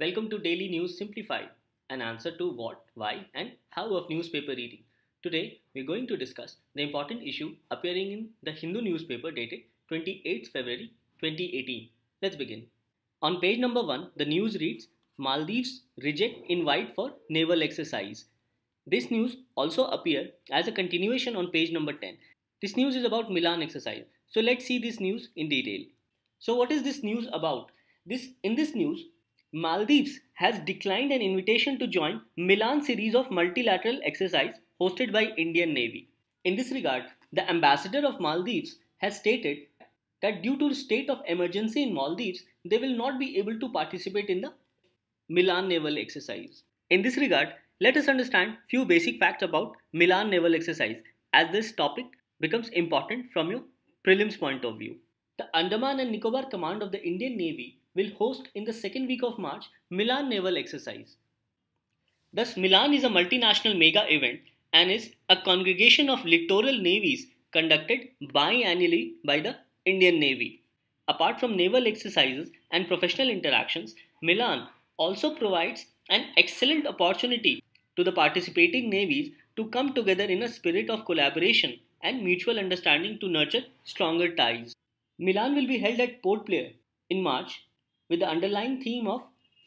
Welcome to Daily News Simplified, an answer to what, why, and how of newspaper reading. Today, we're going to discuss the important issue appearing in the Hindu newspaper dated 28th February 2018. Let's begin. On page number 1, the news reads Maldives reject invite for naval exercise. This news also appears as a continuation on page number 10. This news is about Milan exercise. So let's see this news in detail. So what is this news about? In this news, Maldives has declined an invitation to join Milan series of multilateral exercise hosted by Indian Navy. In this regard, the ambassador of Maldives has stated that due to state of emergency in Maldives, they will not be able to participate in the Milan naval exercise. In this regard, let us understand few basic facts about Milan naval exercise as this topic becomes important from your prelims point of view. The Andaman and Nicobar Command of the Indian Navy will host in the second week of March Milan naval exercise. Thus, Milan is a multinational mega event and is a congregation of littoral navies conducted biannually by the Indian Navy. Apart from naval exercises and professional interactions, Milan also provides an excellent opportunity to the participating navies to come together in a spirit of collaboration and mutual understanding to nurture stronger ties. Milan will be held at Port Blair in March with the underlying theme of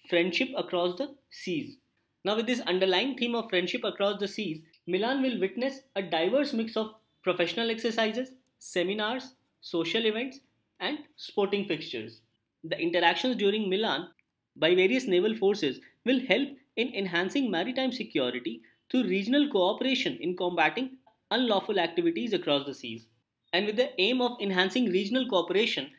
friendship across the seas. Now, with this underlying theme of friendship across the seas, Milan will witness a diverse mix of professional exercises, seminars, social events, and sporting fixtures. The interactions during Milan by various naval forces will help in enhancing maritime security through regional cooperation in combating unlawful activities across the seas. And with the aim of enhancing regional cooperation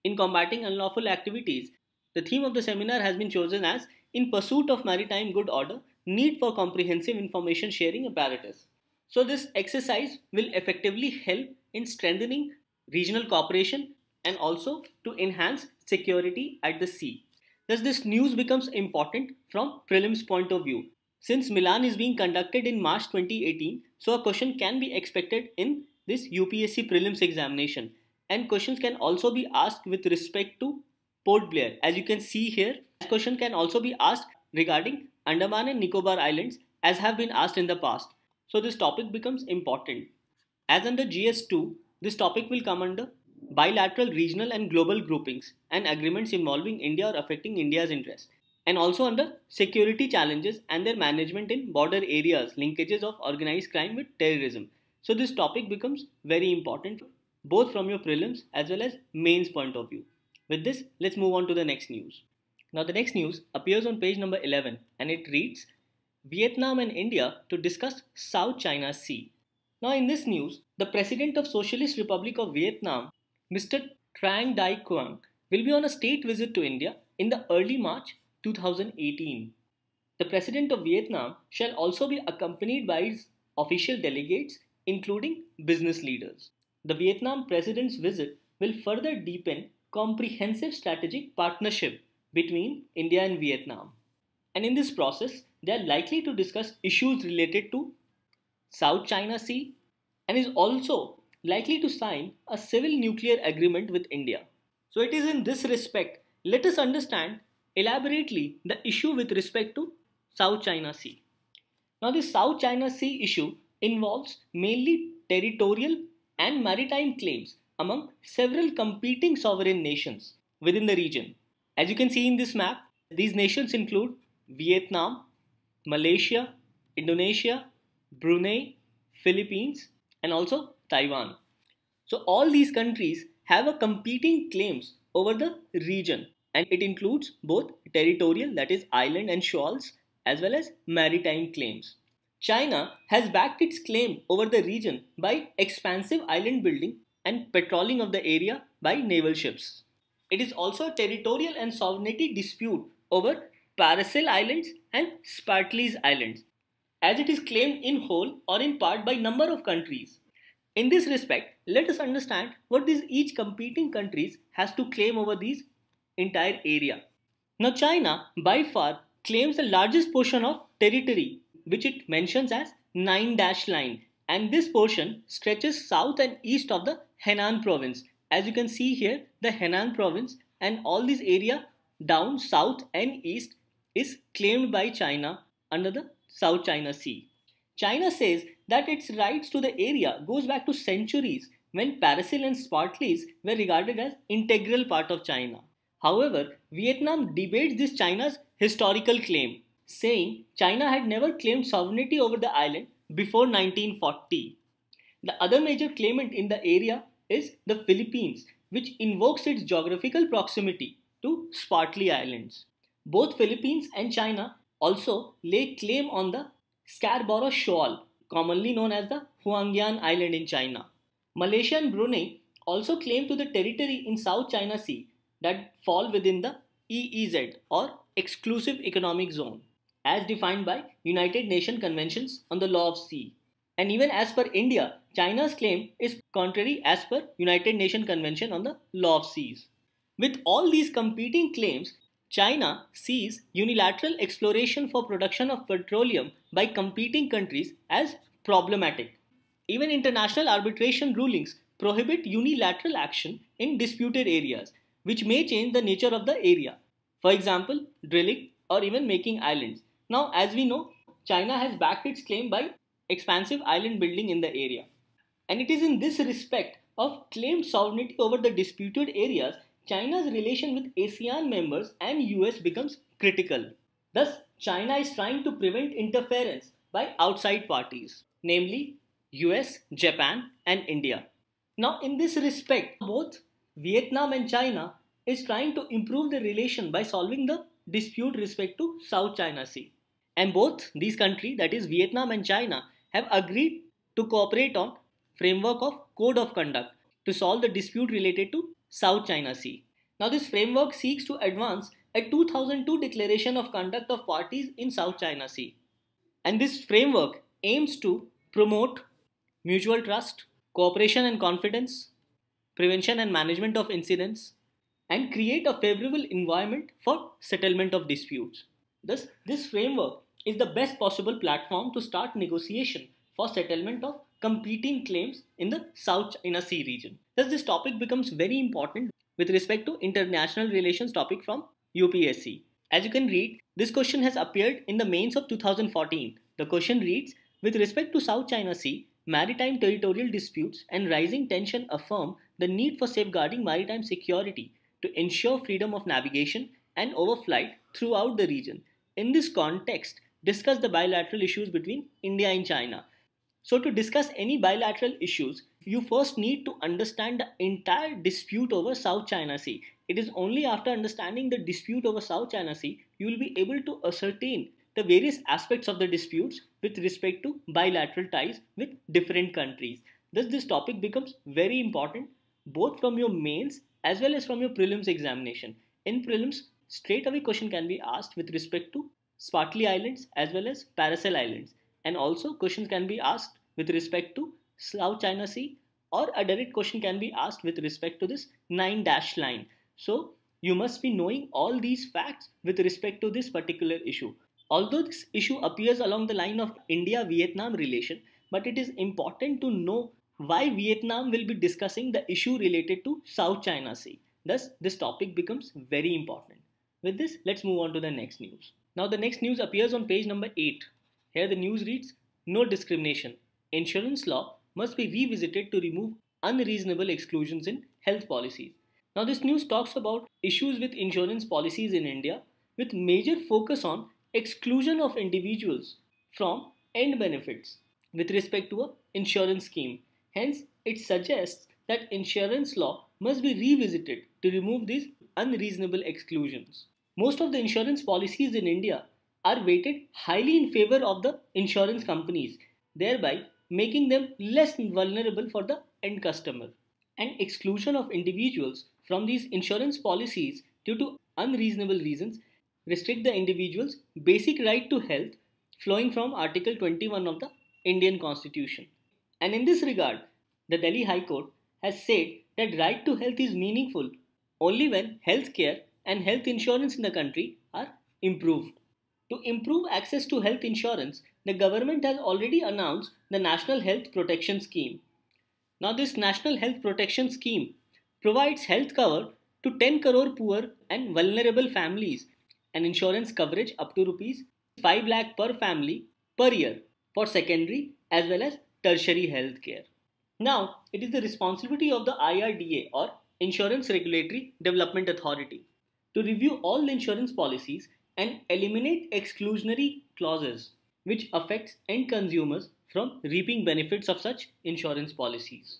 in combating unlawful activities, the theme of the seminar has been chosen as In Pursuit of Maritime Good Order, Need for Comprehensive Information Sharing Apparatus. So this exercise will effectively help in strengthening regional cooperation and also to enhance security at the sea. Thus this news becomes important from prelims point of view. Since Milan is being conducted in March 2018, so a question can be expected in this UPSC prelims examination, and questions can also be asked with respect to Port Blair. As you can see here, question can also be asked regarding Andaman and Nicobar Islands as have been asked in the past. So this topic becomes important. As under GS2, this topic will come under bilateral, regional and global groupings and agreements involving India or affecting India's interests, and also under security challenges and their management in border areas, linkages of organized crime with terrorism. So this topic becomes very important both from your prelims as well as mains point of view. With this, let's move on to the next news. Now the next news appears on page number 11 and it reads Vietnam and India to discuss South China Sea. Now in this news, the President of Socialist Republic of Vietnam, Mr. Trang Dai Quang, will be on a state visit to India in the early March 2018. The President of Vietnam shall also be accompanied by his official delegates including business leaders. The Vietnam President's visit will further deepen comprehensive strategic partnership between India and Vietnam. And in this process, they are likely to discuss issues related to South China Sea and is also likely to sign a civil nuclear agreement with India. So it is in this respect, let us understand elaborately the issue with respect to South China Sea. Now this South China Sea issue involves mainly territorial and maritime claims among several competing sovereign nations within the region. As you can see in this map, these nations include Vietnam, Malaysia, Indonesia, Brunei, Philippines, and also Taiwan. So all these countries have a competing claims over the region, and it includes both territorial, that is island and shoals, as well as maritime claims. China has backed its claim over the region by expansive island building and patrolling of the area by naval ships. It is also a territorial and sovereignty dispute over Paracel Islands and Spratleys Islands, as it is claimed in whole or in part by number of countries. In this respect, let us understand what these each competing countries has to claim over these entire area. Now China by far claims the largest portion of territory, which it mentions as 9-line, and this portion stretches south and east of the Henan province. As you can see here, the Henan province and all this area down south and east is claimed by China under the South China Sea. China says that its rights to the area goes back to centuries when Parasil and Spratleys were regarded as integral part of China. However, Vietnam debates this China's historical claim, saying China had never claimed sovereignty over the island before 1940. The other major claimant in the area is the Philippines, which invokes its geographical proximity to Spratly Islands. Both Philippines and China also lay claim on the Scarborough Shoal, commonly known as the Huangyan Island in China. Malaysia and Brunei also claim to the territory in South China Sea that fall within the EEZ or Exclusive Economic Zone, as defined by United Nations Conventions on the Law of Sea. And even as per India, China's claim is contrary as per United Nations Convention on the Law of Seas. With all these competing claims, China sees unilateral exploration for production of petroleum by competing countries as problematic. Even international arbitration rulings prohibit unilateral action in disputed areas, which may change the nature of the area. For example, drilling or even making islands. Now, as we know, China has backed its claim by expansive island building in the area. And it is in this respect of claimed sovereignty over the disputed areas, China's relation with ASEAN members and US becomes critical. Thus, China is trying to prevent interference by outside parties, namely US, Japan, and India. Now, in this respect, both Vietnam and China is trying to improve the relation by solving the dispute respect to South China Sea. And both these countries, that is Vietnam and China, have agreed to cooperate on framework of code of conduct to solve the dispute related to South China Sea. Now this framework seeks to advance a 2002 declaration of conduct of parties in South China Sea. And this framework aims to promote mutual trust, cooperation and confidence, prevention and management of incidents, and create a favorable environment for settlement of disputes. Thus, this framework is the best possible platform to start negotiation for settlement of competing claims in the South China Sea region. Thus, this topic becomes very important with respect to international relations topic from UPSC. As you can read, this question has appeared in the mains of 2014. The question reads, with respect to South China Sea, maritime territorial disputes and rising tension affirm the need for safeguarding maritime security to ensure freedom of navigation and overflight throughout the region. In this context, discuss the bilateral issues between India and China. So to discuss any bilateral issues, you first need to understand the entire dispute over South China Sea. It is only after understanding the dispute over South China Sea, you will be able to ascertain the various aspects of the disputes with respect to bilateral ties with different countries. Thus, this topic becomes very important both from your mains as well as from your prelims examination. In prelims, straight away question can be asked with respect to Spratly Islands as well as Paracel Islands. And also questions can be asked with respect to South China Sea, or a direct question can be asked with respect to this 9-dash line. So you must be knowing all these facts with respect to this particular issue. Although this issue appears along the line of India-Vietnam relation, but it is important to know why Vietnam will be discussing the issue related to South China Sea. Thus, this topic becomes very important. With this, let's move on to the next news. Now, the next news appears on page number 8. Here the news reads, no discrimination. Insurance law must be revisited to remove unreasonable exclusions in health policies. Now, this news talks about issues with insurance policies in India with major focus on exclusion of individuals from end benefits with respect to an insurance scheme. Hence, it suggests that insurance law must be revisited to remove these unreasonable exclusions. Most of the insurance policies in India are weighted highly in favor of the insurance companies, thereby making them less vulnerable for the end customer. And exclusion of individuals from these insurance policies due to unreasonable reasons restrict the individual's basic right to health flowing from Article 21 of the Indian Constitution. And in this regard, the Delhi High Court has said that right to health is meaningful only when healthcare and health insurance in the country are improved. To improve access to health insurance, the government has already announced the National Health Protection Scheme. Now, this National Health Protection Scheme provides health cover to 10 crore poor and vulnerable families an insurance coverage up to rupees 5 lakh per family per year for secondary as well as tertiary health care. Now, it is the responsibility of the IRDA or Insurance Regulatory Development Authority to review all the insurance policies and eliminate exclusionary clauses which affects end consumers from reaping benefits of such insurance policies.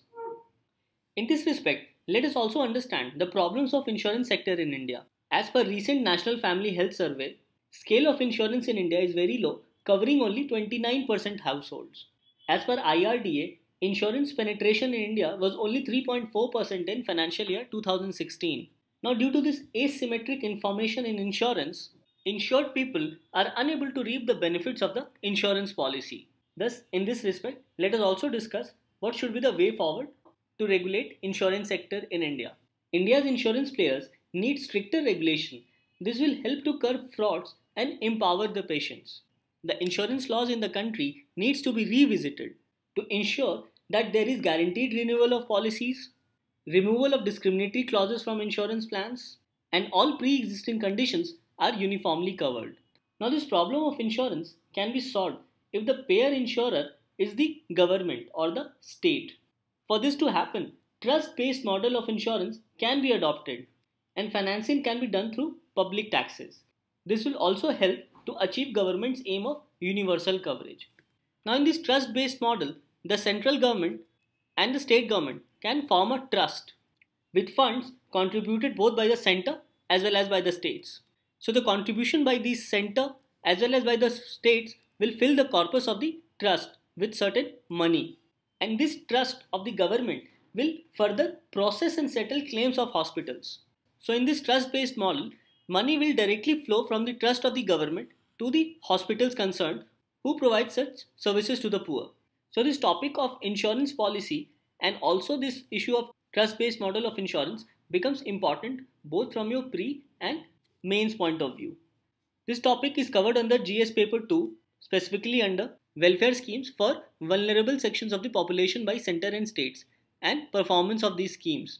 In this respect, let us also understand the problems of insurance sector in India. As per recent National Family Health Survey, scale of insurance in India is very low, covering only 29% households. As per IRDA, insurance penetration in India was only 3.4% in financial year 2016. Now, due to this asymmetric information in insurance, insured people are unable to reap the benefits of the insurance policy. Thus, in this respect, let us also discuss what should be the way forward to regulate insurance sector in India. India's insurance players need stricter regulation. This will help to curb frauds and empower the patients. The insurance laws in the country needs to be revisited to ensure that there is guaranteed renewal of policies, removal of discriminatory clauses from insurance plans, and all pre-existing conditions are uniformly covered. Now, this problem of insurance can be solved if the payer insurer is the government or the state. For this to happen, trust-based model of insurance can be adopted and financing can be done through public taxes. This will also help to achieve government's aim of universal coverage. Now, in this trust-based model, the central government and the state government can form a trust with funds contributed both by the center as well as by the states. So the contribution by the center as well as by the states will fill the corpus of the trust with certain money. And this trust of the government will further process and settle claims of hospitals. So in this trust-based model, money will directly flow from the trust of the government to the hospitals concerned who provide such services to the poor. So this topic of insurance policy and also this issue of trust-based model of insurance becomes important both from your pre and mains point of view. This topic is covered under GS paper 2, specifically under welfare schemes for vulnerable sections of the population by center and states and performance of these schemes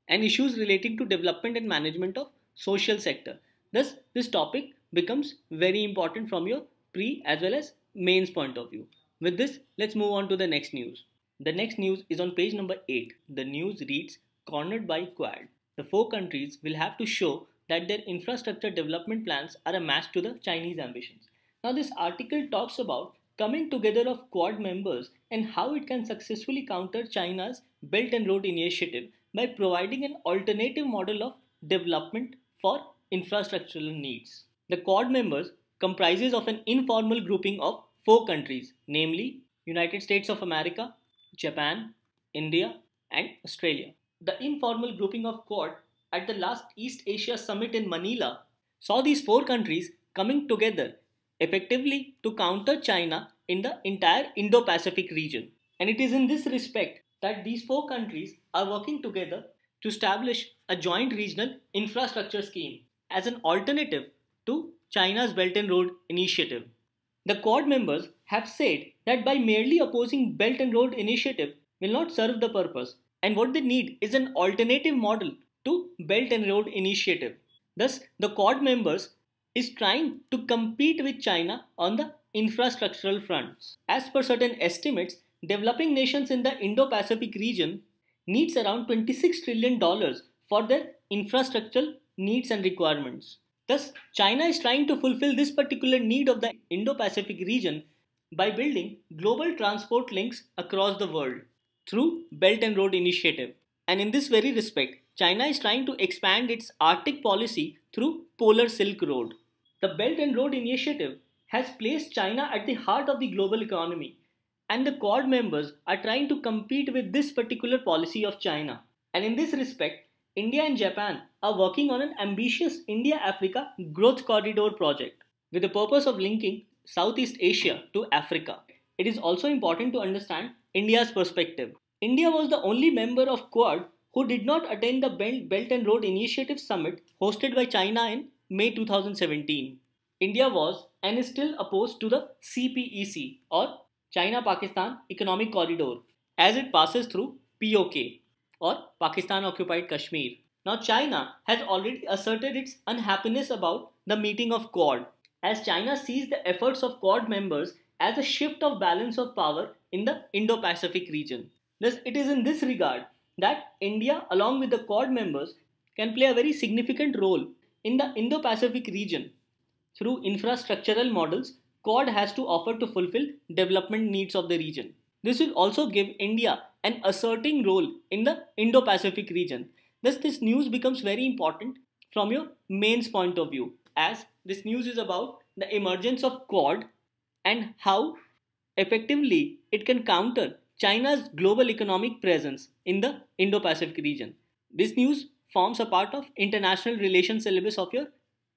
and issues relating to development and management of social sector. Thus, this topic becomes very important from your pre as well as mains point of view. With this, let's move on to the next news. The next news is on page number 8. The news reads, cornered by Quad. The 4 countries will have to show that their infrastructure development plans are a match to the Chinese ambitions. Now, this article talks about coming together of Quad members and how it can successfully counter China's Belt and Road Initiative by providing an alternative model of development for infrastructural needs. The Quad members comprises of an informal grouping of 4 countries, namely United States of America, Japan, India, and Australia. The informal grouping of Quad at the last East Asia Summit in Manila saw these 4 countries coming together effectively to counter China in the entire Indo-Pacific region. And it is in this respect that these 4 countries are working together to establish a joint regional infrastructure scheme as an alternative to China's Belt and Road Initiative. The Quad members have said that by merely opposing Belt and Road Initiative will not serve the purpose, and what they need is an alternative model to Belt and Road Initiative. Thus, the Quad members is trying to compete with China on the infrastructural fronts. As per certain estimates, developing nations in the Indo-Pacific region needs around $26 trillion for their infrastructural needs and requirements. Thus, China is trying to fulfill this particular need of the Indo-Pacific region by building global transport links across the world through Belt and Road Initiative. And in this very respect, China is trying to expand its Arctic policy through Polar Silk Road. The Belt and Road Initiative has placed China at the heart of the global economy, and the Quad members are trying to compete with this particular policy of China. And in this respect, India and Japan are working on an ambitious India-Africa growth corridor project with the purpose of linking Southeast Asia to Africa. It is also important to understand India's perspective. India was the only member of Quad who did not attend the Belt and Road Initiative Summit hosted by China in May 2017. India was and is still opposed to the CPEC or China-Pakistan Economic Corridor as it passes through POK or Pakistan Occupied Kashmir. Now, China has already asserted its unhappiness about the meeting of Quad, as China sees the efforts of Quad members as a shift of balance of power in the Indo-Pacific region. Thus, it is in this regard that India, along with the Quad members, can play a very significant role in the Indo-Pacific region. Through infrastructural models, Quad has to offer to fulfill development needs of the region. This will also give India an asserting role in the Indo-Pacific region. Thus, this news becomes very important from your mains point of view, as this news is about the emergence of Quad and how effectively it can counter China's global economic presence in the Indo-Pacific region. This news forms a part of international relations syllabus of your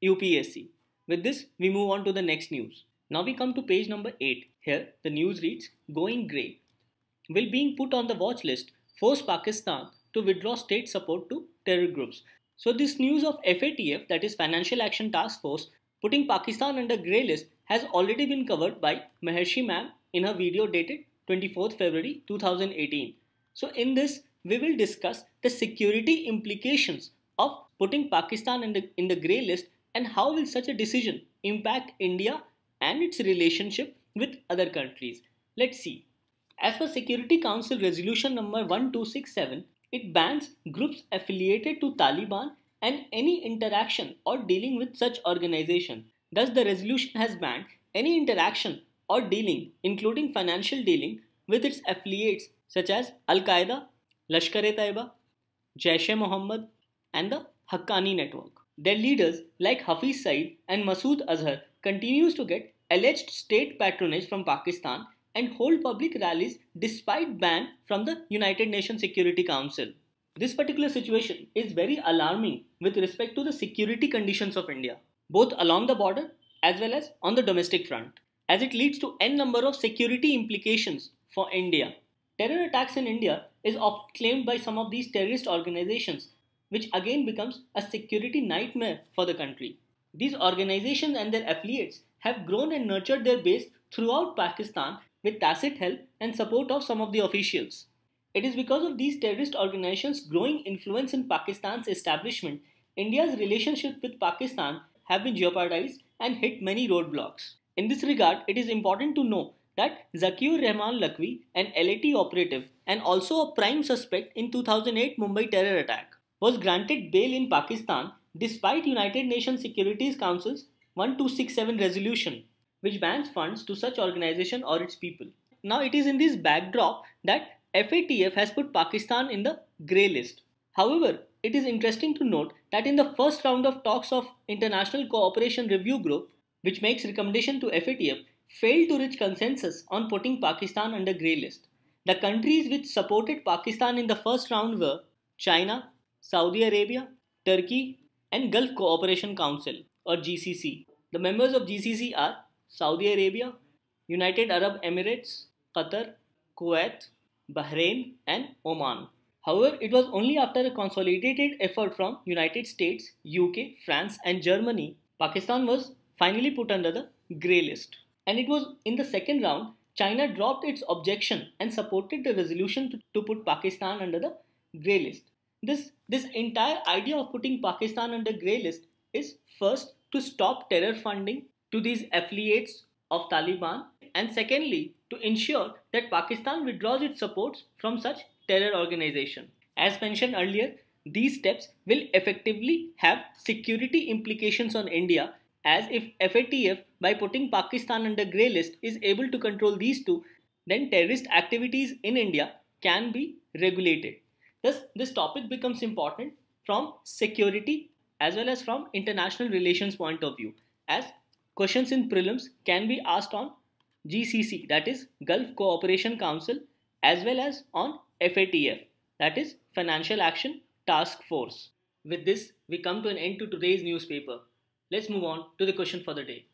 UPSC. With this, we move on to the next news. Now we come to page number 8. Here, the news reads, Going Grey. Will being put on the watch list force Pakistan to withdraw state support to terror groups? So this news of FATF, that is Financial Action Task Force, putting Pakistan under grey list has already been covered by Maharshi ma'am in her video dated 24th February 2018. So in this, we will discuss the security implications of putting Pakistan in the grey list and how will such a decision impact India and its relationship with other countries. Let's see. As per Security Council Resolution number 1267, it bans groups affiliated to Taliban and any interaction or dealing with such organization. Thus, the resolution has banned any interaction or dealing, including financial dealing, with its affiliates such as Al-Qaeda, Lashkar-e-Taiba, Jaish-e-Mohammed, and the Haqqani network. Their leaders like Hafiz Saeed and Masood Azhar continues to get alleged state patronage from Pakistan and hold public rallies despite ban from the United Nations Security Council. This particular situation is very alarming with respect to the security conditions of India, both along the border as well as on the domestic front, as it leads to n number of security implications for India. Terror attacks in India is often claimed by some of these terrorist organizations, which again becomes a security nightmare for the country. These organizations and their affiliates have grown and nurtured their base throughout Pakistan with tacit help and support of some of the officials. It is because of these terrorist organizations' growing influence in Pakistan's establishment, India's relationship with Pakistan have been jeopardized and hit many roadblocks. In this regard, it is important to know that Zakir Rahman Lakhvi, an LAT operative and also a prime suspect in 2008 Mumbai terror attack, was granted bail in Pakistan despite United Nations Security Council's 1267 resolution, which bans funds to such organization or its people. Now it is in this backdrop that FATF has put Pakistan in the grey list. However, it is interesting to note that in the first round of talks of International Cooperation Review Group, which makes recommendation to FATF, failed to reach consensus on putting Pakistan under grey list. The countries which supported Pakistan in the first round were China, Saudi Arabia, Turkey, and Gulf Cooperation Council or GCC. The members of GCC are Saudi Arabia, United Arab Emirates, Qatar, Kuwait, Bahrain, and Oman. However, it was only after a consolidated effort from United States, UK, France, and Germany, Pakistan was finally put under the grey list. And it was in the second round, China dropped its objection and supported the resolution to put Pakistan under the grey list. This entire idea of putting Pakistan under grey list is first to stop terror funding to these affiliates of Taliban, and secondly to ensure that Pakistan withdraws its supports from such terror organization. As mentioned earlier, these steps will effectively have security implications on India, as if FATF by putting Pakistan under grey list is able to control these two, then terrorist activities in India can be regulated. Thus, this topic becomes important from security as well as from international relations point of view, as questions in prelims can be asked on GCC, that is Gulf Cooperation Council, as well as on FATF, that is Financial Action Task Force. With this, we come to an end to today's newspaper. Let's move on to the question for the day.